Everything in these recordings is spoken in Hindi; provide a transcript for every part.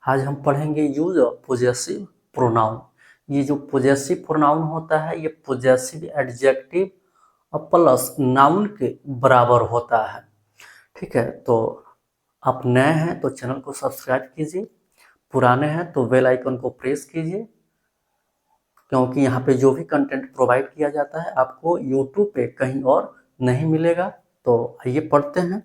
आज हम पढ़ेंगे यूज ऑफ पोजेसिव प्रोनाउन। ये जो पोजेसिव प्रोनाउन होता है ये पोजेसिव एडजेक्टिव और प्लस नाउन के बराबर होता है। ठीक है, तो आप नए हैं तो चैनल को सब्सक्राइब कीजिए, पुराने हैं तो बेल आइकन को प्रेस कीजिए, क्योंकि यहाँ पे जो भी कंटेंट प्रोवाइड किया जाता है आपको यूट्यूब पे कहीं और नहीं मिलेगा। तो आइए पढ़ते हैं।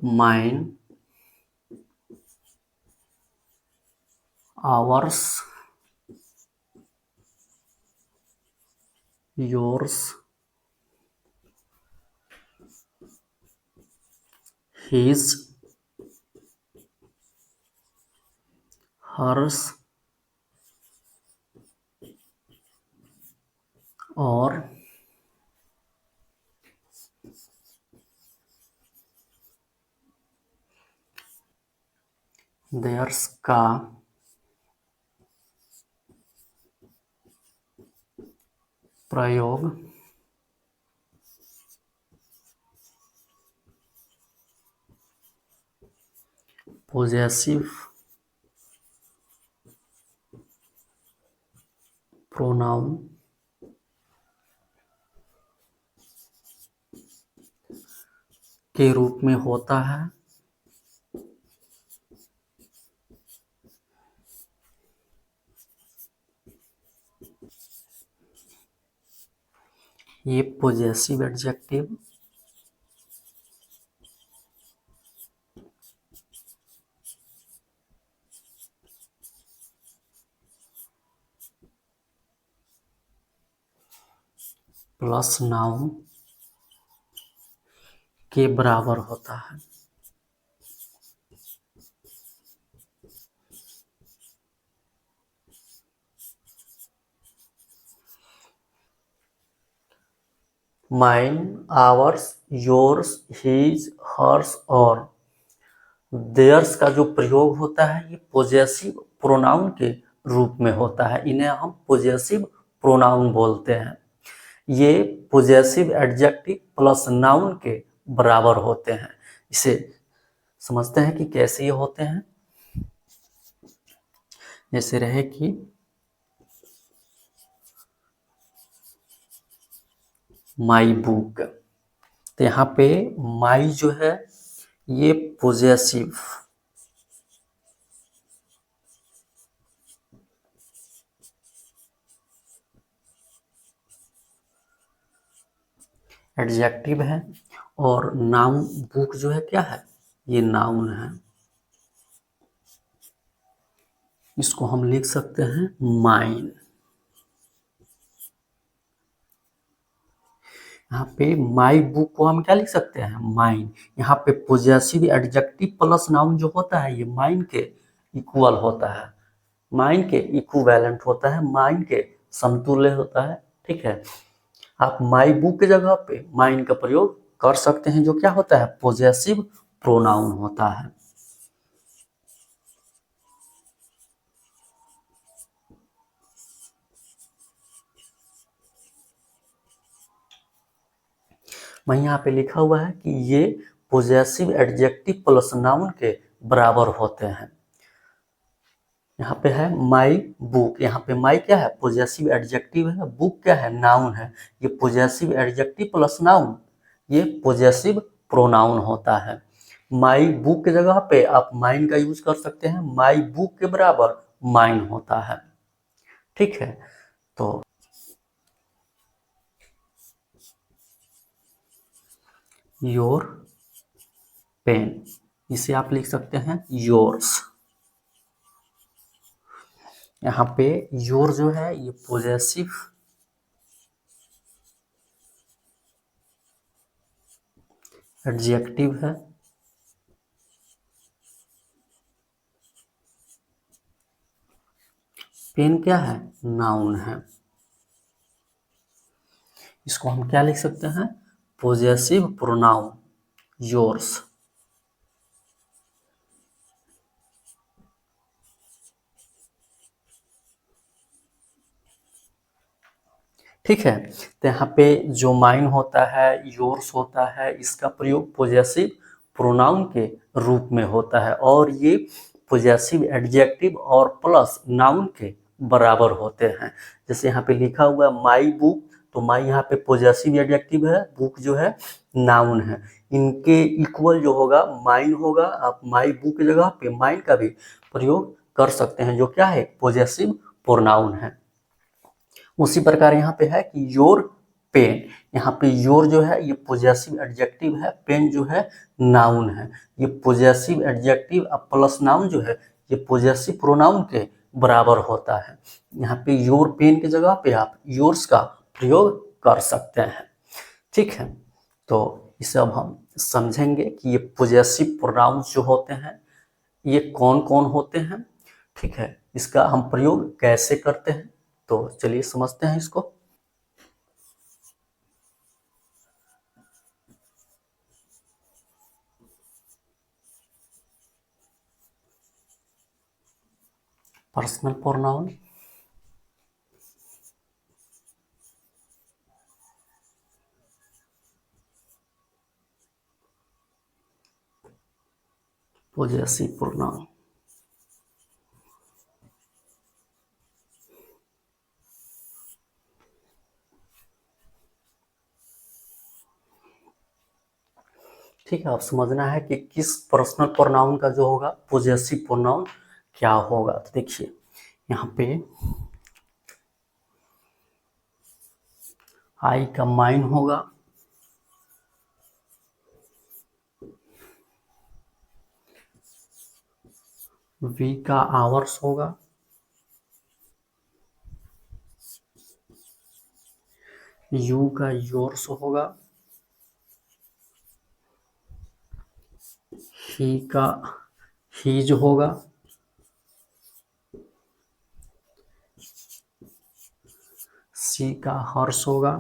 Mine, ours, yours, his, hers और देयर्स का प्रयोग पोजेसिव प्रोनाउन के रूप में होता है। ये पोजेसिव एडजेक्टिव प्लस नाउन के बराबर होता है। Mine, ours, yours, his, hers और देयर्स का जो प्रयोग होता है ये पोजेसिव प्रोनाउन के रूप में होता है। इन्हें हम पोजेसिव प्रोनाउन बोलते हैं। ये पोजेसिव एडजेक्टिव प्लस नाउन के बराबर होते हैं। इसे समझते हैं कि कैसे ये होते हैं। जैसे रहे कि माई बुक, तो यहाँ पे माई जो है ये पोजेसिव एडजेक्टिव है और नाउन बुक जो है क्या है, ये नाउन है। इसको हम लिख सकते हैं माइन। यहाँ पे माई बुक को हम क्या लिख सकते हैं, माइन। यहाँ पे पोजेसिव एडजेक्टिव प्लस नाउन जो होता है ये माइन के इक्वल होता है, माइन के इक्विवेलेंट होता है, माइन के समतुल्य होता है। ठीक है, आप माई बुक की जगह पे माइन का प्रयोग कर सकते हैं, जो क्या होता है, पोजेसिव प्रोनाउन होता है। वहीं यहाँ पे लिखा हुआ है कि ये पोजेसिव एडजेक्टिव प्लस नाउन के बराबर होते हैं। यहाँ पे है माई बुक, यहाँ पे माई क्या है, पोजेसिव एडजेक्टिव है, बुक क्या है, नाउन है। ये पोजेसिव एडजेक्टिव प्लस नाउन ये पोजेसिव प्रोनाउन होता है। माई बुक की जगह पे आप माइन का यूज कर सकते हैं, माई बुक के बराबर माइन होता है। ठीक है, तो योर पेन, इसे आप लिख सकते हैं योर्स। यहाँ पे योर जो है ये पोजेसिव एडजेक्टिव है, पेन क्या है, नाउन है। इसको हम क्या लिख सकते हैं, पोजेसिव प्रोनाउन योर्स। ठीक है। तो यहाँ पे जो माइन होता है, योर्स होता है, इसका प्रयोग पॉजेसिव प्रोनाउन के रूप में होता है और ये पॉजेसिव एडजेक्टिव और प्लस नाउन के बराबर होते हैं। जैसे यहाँ पे लिखा हुआ है माई बुक, तो माई यहाँ पे पॉजेसिव एडजेक्टिव है, बुक जो है नाउन है। इनके इक्वल जो होगा माइन होगा। आप माई बुक की जगह पे माइन का भी प्रयोग कर सकते हैं, जो क्या है, पॉजेसिव प्रोनाउन है। उसी प्रकार यहाँ पे है कि योर पेन, यहाँ पे योर जो है ये पॉजेसिव एडजेक्टिव है, पेन जो है नाउन है। ये पॉजेसिव एडजेक्टिव अब प्लस नाउन जो है ये पॉजेसिव प्रोनाउन के बराबर होता है। यहाँ पे योर पेन की जगह पे आप योर्स का प्रयोग कर सकते हैं। ठीक है, तो इसे अब हम समझेंगे कि ये पॉजेसिव प्रोनाउंस जो होते हैं ये कौन कौन होते हैं। ठीक है, इसका हम प्रयोग कैसे करते हैं, तो चलिए समझते हैं इसको। Personal pronoun, possessive pronoun. ठीक है, अब समझना है कि किस पर्सनल प्रोनाउन का जो होगा पॉजेसिव प्रोनाउन क्या होगा। तो देखिए यहाँ पे आई का माइन होगा, वी का आवर्स होगा, यू का योर्स होगा, ही का हीज होगा, सी का हर्ष होगा,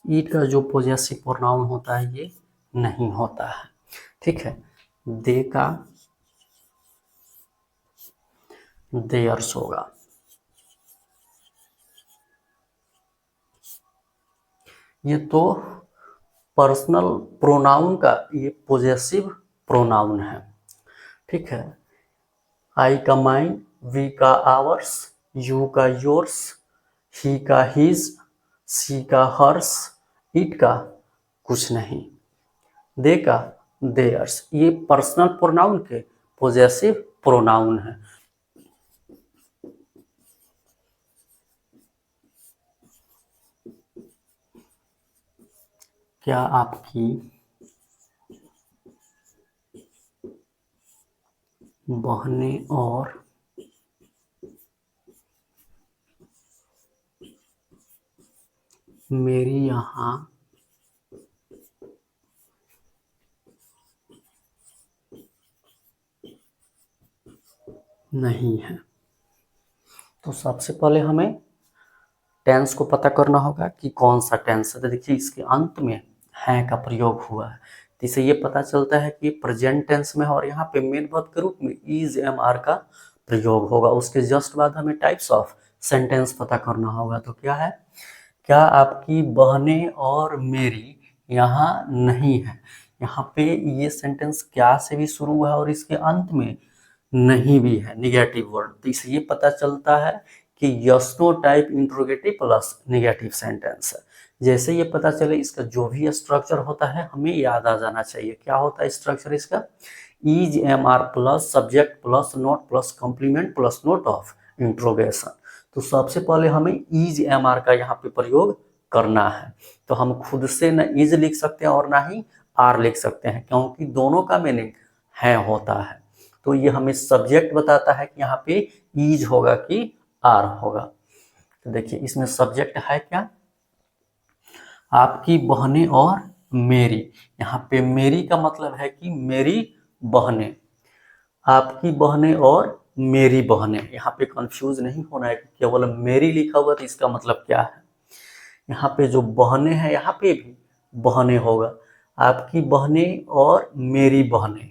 ईट का जो पॉजेसिव प्रोनाउन होता है ये नहीं होता है। ठीक है, दे का देयर्स होगा। ये तो पर्सनल प्रोनाउन का ये पॉजेसिव प्रोनाउन है। ठीक है, आई का माइन, वी का आवर्स, यू का योर्स, ही का हिज, सी का हर्ष, इट का कुछ नहीं, दे का देयर्स, ये पर्सनल प्रोनाउन के पॉजेसिव प्रोनाउन है। क्या आपकी बहनें और मेरी यहाँ नहीं है? तो सबसे पहले हमें टेंस को पता करना होगा कि कौन सा टेंस है। तो देखिए इसके अंत में है का प्रयोग हुआ है, तो इससे ये पता चलता है कि प्रेजेंट टेंस में है और यहाँ पे मेन वर्ब के रूप में इज एम आर का प्रयोग होगा। उसके जस्ट बाद हमें टाइप्स ऑफ सेंटेंस पता करना होगा। तो क्या है, क्या आपकी बहनें और मेरी यहाँ नहीं है। यहाँ पे ये सेंटेंस क्या से भी शुरू हुआ है और इसके अंत में नहीं भी है, निगेटिव वर्ड। तो इससे ये पता चलता है कि yes no type interrogative plus negative sentence है। जैसे ये पता चले इसका जो भी स्ट्रक्चर होता है हमें याद आ जाना चाहिए। क्या होता है स्ट्रक्चर इसका, is am are plus subject plus not plus complement plus note of interrogation. तो सबसे पहले हमें इज एम आर का यहाँ पे प्रयोग करना है। तो हम खुद से न इज लिख सकते हैं और ना ही आर लिख सकते हैं, क्योंकि दोनों का मीनिंग है होता है। तो ये हमें सब्जेक्ट बताता है कि यहाँ पे इज होगा कि आर होगा। तो देखिए इसमें सब्जेक्ट है क्या, आपकी बहनें और मेरी। यहाँ पे मेरी का मतलब है कि मेरी बहनें, आपकी बहनें और मेरी बहनें। यहाँ पे कंफ्यूज नहीं होना है कि केवल मेरी लिखा हुआ तो इसका मतलब क्या है। यहाँ पे जो बहनें हैं यहाँ पे भी बहनें होगा, आपकी बहनें और मेरी बहनें।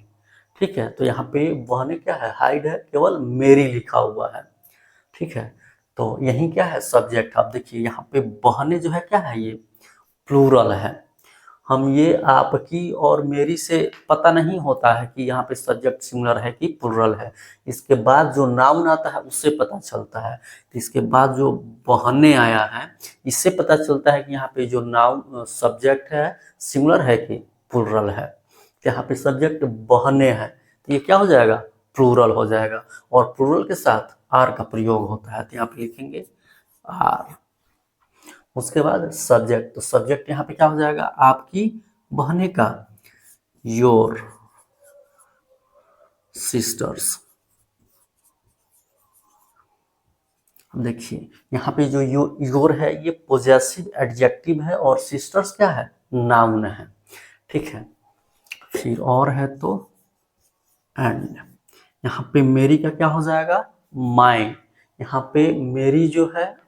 ठीक है, तो यहाँ पे बहने क्या है, हाइड है, केवल मेरी लिखा हुआ है। ठीक है, तो यही क्या है, सब्जेक्ट। आप देखिए यहाँ पे बहने जो है क्या है, ये प्लूरल है। हम ये आपकी और मेरी से पता नहीं होता है कि यहाँ पे सब्जेक्ट सिंगुलर है कि प्लूरल है। इसके बाद जो नाउन आता है उससे पता चलता है। तो इसके बाद जो बहने आया है, इससे पता चलता है कि यहाँ पे जो नाउन सब्जेक्ट है सिंगुलर है कि प्लूरल है। तो यहाँ पे सब्जेक्ट बहने है, तो ये क्या हो जाएगा, प्लूरल हो जाएगा। और प्लूरल के साथ आर का प्रयोग होता है, तो यहाँ पे लिखेंगे आर। उसके बाद सब्जेक्ट, तो सब्जेक्ट यहाँ पे क्या हो जाएगा, आपकी बहने का, योर सिस्टर्स। देखिए यहाँ पे जो योर है ये पोजेसिव एडजेक्टिव है और सिस्टर्स क्या है, नाउन है। ठीक है, फिर और है तो एंड। यहाँ पे मेरी का क्या हो जाएगा, माइन। यहाँ पे मेरी जो है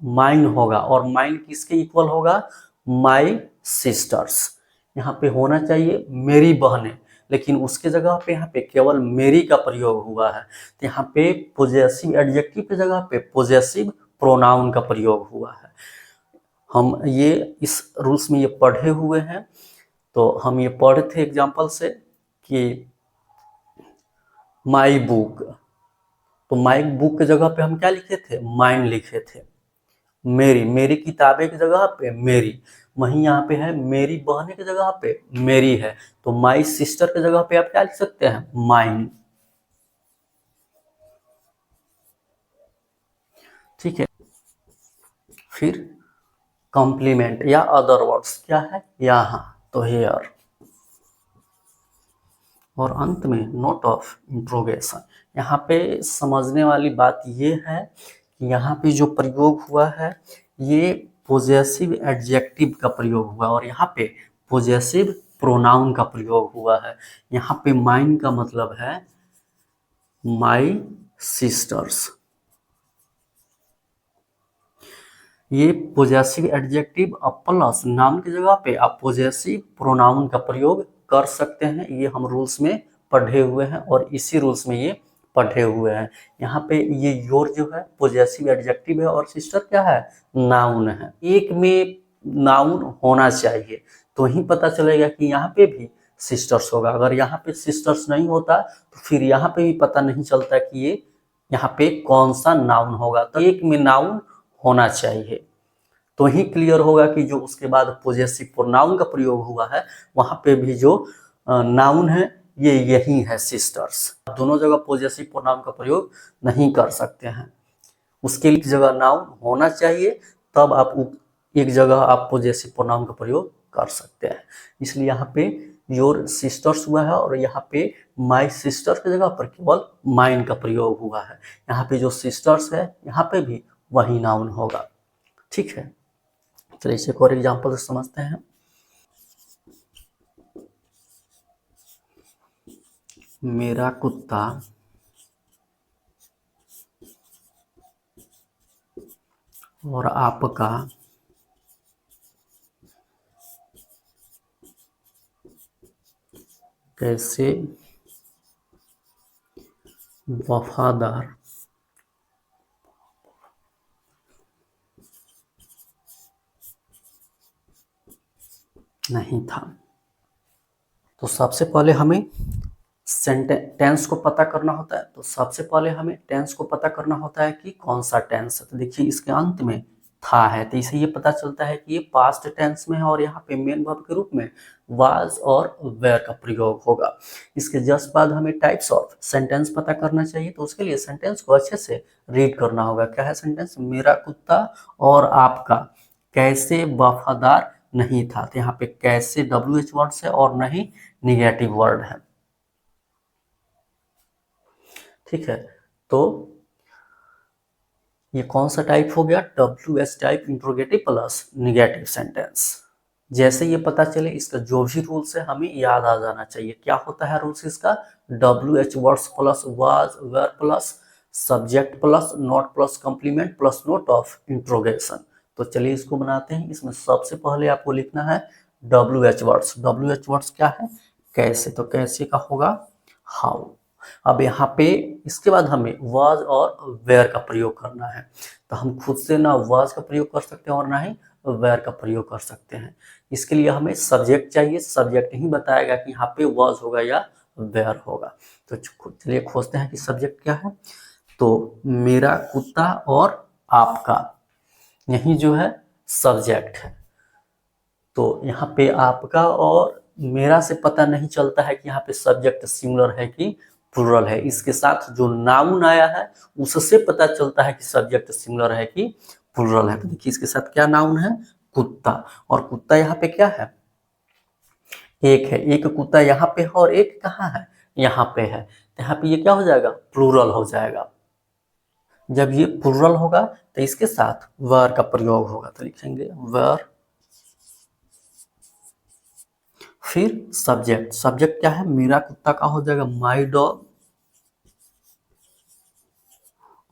माइन होगा, और माइन किसके इक्वल होगा, माई सिस्टर्स। यहाँ पे होना चाहिए मेरी बहनें, लेकिन उसके जगह पे यहाँ पे केवल मेरी का प्रयोग हुआ है। तो यहाँ पे पोजेसिव एडजेक्टिव की जगह पे पोजेसिव प्रोनाउन का प्रयोग हुआ है। हम ये इस रूल्स में ये पढ़े हुए हैं, तो हम ये पढ़े थे एग्जाम्पल से कि माई बुक, तो माई बुक की जगह पे हम क्या लिखे थे, माइन लिखे थे। मेरी, मेरी किताबें की जगह पे मेरी, वहीं यहाँ पे है मेरी बहने की जगह पे मेरी है, तो माई सिस्टर की जगह पे आप क्या लिख सकते हैं, माइन। ठीक है, फिर कॉम्प्लीमेंट या अदर वर्ड्स क्या है यहाँ, तो हेयर। और अंत में नोट ऑफ इंट्रोगेशन। यहाँ पे समझने वाली बात ये है कि यहाँ पे जो प्रयोग हुआ है ये पोजेसिव एडजेक्टिव का प्रयोग हुआ, और यहाँ पे पोजेसिव प्रोनाउन का प्रयोग हुआ है। यहाँ पे माइन का मतलब है माई सिस्टर्स। ये पोजेसिव एडजेक्टिव अब प्लस नाउन की जगह पे आप पोजेसिव प्रोनाउन का प्रयोग कर सकते हैं। ये हम रूल्स में पढ़े हुए हैं और इसी रूल्स में ये पढ़े हुए हैं। यहाँ पे ये योर जो है पोजेसिव एडजेक्टिव है और सिस्टर क्या है, नाउन है। एक में नाउन होना चाहिए तो ही पता चलेगा कि यहाँ पे भी सिस्टर्स होगा। अगर यहाँ पे सिस्टर्स नहीं होता तो फिर यहाँ पे भी पता नहीं चलता कि ये यहाँ पे कौन सा नाउन होगा। तो एक में नाउन होना चाहिए तो ही क्लियर होगा कि जो उसके बाद पोजेसिव प्रोनाउन का प्रयोग हुआ है वहां पे भी जो नाउन है ये यही है, सिस्टर्स। दोनों जगह पोजेसिव प्रोनाउन का प्रयोग नहीं कर सकते हैं, उसके लिए जगह नाउन होना चाहिए, तब आप एक जगह आप पोजेसिव प्रोनाउन का प्रयोग कर सकते हैं। इसलिए यहाँ पे योर सिस्टर्स हुआ है और यहाँ पे माई सिस्टर की जगह पर केवल माइन का प्रयोग हुआ है। यहाँ पे जो सिस्टर्स है यहाँ पे भी वही नाउन होगा। ठीक है, चलिए इसे एक और एग्जाम्पल से समझते हैं। मेरा कुत्ता और आपका कैसे वफादार नहीं था। तो सबसे पहले हमें टेंस को पता करना होता है। तो सबसे पहले हमें टेंस को पता करना होता है कि कौन सा टेंस है। तो देखिए इसके अंत में था है, तो इसे ये पता चलता है कि ये पास्ट टेंस में है और यहाँ पे मेन वर्ब के रूप में वाज और वेयर का प्रयोग होगा। इसके जस्ट बाद हमें टाइप्स ऑफ सेंटेंस पता करना चाहिए। तो उसके लिए सेंटेंस को अच्छे से रीड करना होगा। क्या है सेंटेंस, मेरा कुत्ता और आपका कैसे वफादार नहीं था। तो यहाँ पे कैसे WH वर्ड है और नहीं निगेटिव वर्ड है। ठीक है, तो ये कौन सा टाइप हो गया, WH type interrogative plus negative sentence. जैसे ये पता चले इसका जो भी रूल्स है हमें याद आ जाना चाहिए। क्या होता है रूल्स इसका, WH words plus was were plus subject plus not plus complement plus note of interrogation. तो चलिए इसको बनाते हैं। इसमें सबसे पहले आपको लिखना है WH वर्ड्स। WH वर्ड्स क्या है, कैसे, तो कैसे का होगा हाउ। अब यहाँ पे इसके बाद हमें वाज और वेयर का प्रयोग करना है। तो हम खुद से ना वाज का प्रयोग कर सकते हैं और ना ही वेयर का प्रयोग कर सकते हैं। इसके लिए हमें सब्जेक्ट चाहिए, सब्जेक्ट ही बताएगा कि यहाँ पे वाज होगा या वेयर होगा। तो चलिए खोजते हैं कि सब्जेक्ट क्या है। तो मेरा कुत्ता और आपका, यही जो है सब्जेक्ट है। तो यहाँ पे आपका और मेरा से पता नहीं चलता है कि यहाँ पे सब्जेक्ट सिंगुलर है कि प्लूरल है। इसके साथ जो नाउन आया है उससे पता चलता है कि सब्जेक्ट सिंगुलर है कि प्लूरल है। तो देखिए इसके साथ क्या नाउन है, कुत्ता। और कुत्ता यहाँ पे क्या है, एक है। एक कुत्ता यहाँ पे है और एक कहाँ है, यहाँ पे है। तो यहाँ पे ये क्या हो जाएगा, प्लूरल हो जाएगा। जब ये प्लूरल होगा तो इसके साथ वर का प्रयोग होगा। तो लिखेंगे वर, फिर सब्जेक्ट। सब्जेक्ट क्या है, मेरा कुत्ता का हो जाएगा माई डॉग,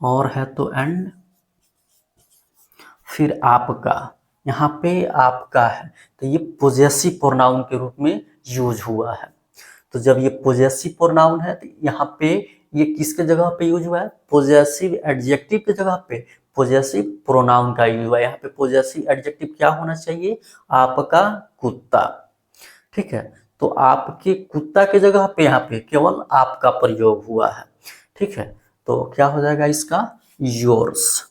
और है तो एंड, फिर आपका। यहाँ पे आपका है तो ये पोजेसिव प्रोनाउन के रूप में यूज हुआ है। तो जब ये पोजेसिव प्रोनाउन है तो यहाँ पे ये किसके जगह पे यूज हुआ है, पोजेसिव एडजेक्टिव के जगह पे पोजेसिव प्रोनाउन का यूज हुआ है। यहाँ पे पोजेसिव एडजेक्टिव क्या होना चाहिए, आपका कुत्ता। ठीक है, तो आपके कुत्ता के जगह पे यहाँ पे केवल आपका प्रयोग हुआ है। ठीक है, तो क्या हो जाएगा इसका, योर्स।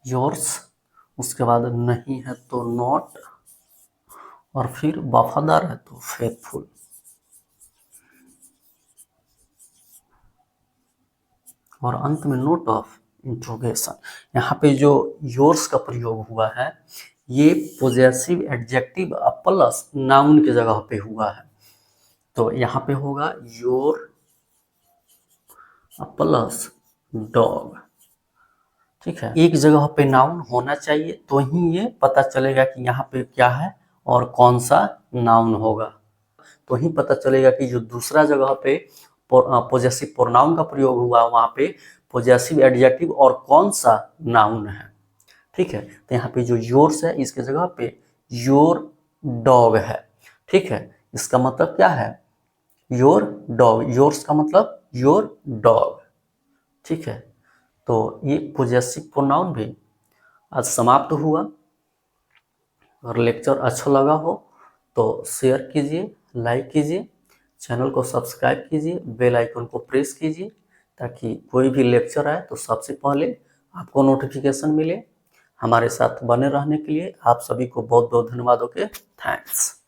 योर्स, उसके बाद नहीं है तो नॉट, और फिर वफादार है तो फेथफुल। और अंत में नोट ऑफ इंट्रोगेशन। यहाँ पे जो योर्स का प्रयोग हुआ है ये पोजेसिव एडजेक्टिव प्लस नाउन के जगह पे हुआ है। तो यहाँ पे होगा योर प्लस डॉग। ठीक है, एक जगह पे नाउन होना चाहिए तो ही ये पता चलेगा कि यहाँ पे क्या है और कौन सा नाउन होगा। तो ही पता चलेगा कि जो दूसरा जगह पे पोजेसिव प्रोनाउन का प्रयोग हुआ वहाँ पे पोजेसिव एडजेक्टिव और कौन सा नाउन है। ठीक है, तो यहाँ पे जो योर्स है इसके जगह पे योर डॉग है। ठीक है, इसका मतलब क्या है, योर डॉग। योर्स का मतलब योर डॉग। ठीक है, तो ये पोजेसिव प्रोनाउन भी आज समाप्त हुआ। अगर लेक्चर अच्छा लगा हो तो शेयर कीजिए, लाइक कीजिए, चैनल को सब्सक्राइब कीजिए, बेल आइकन को प्रेस कीजिए ताकि कोई भी लेक्चर आए तो सबसे पहले आपको नोटिफिकेशन मिले। हमारे साथ बने रहने के लिए आप सभी को बहुत बहुत धन्यवाद। Okay, thanks.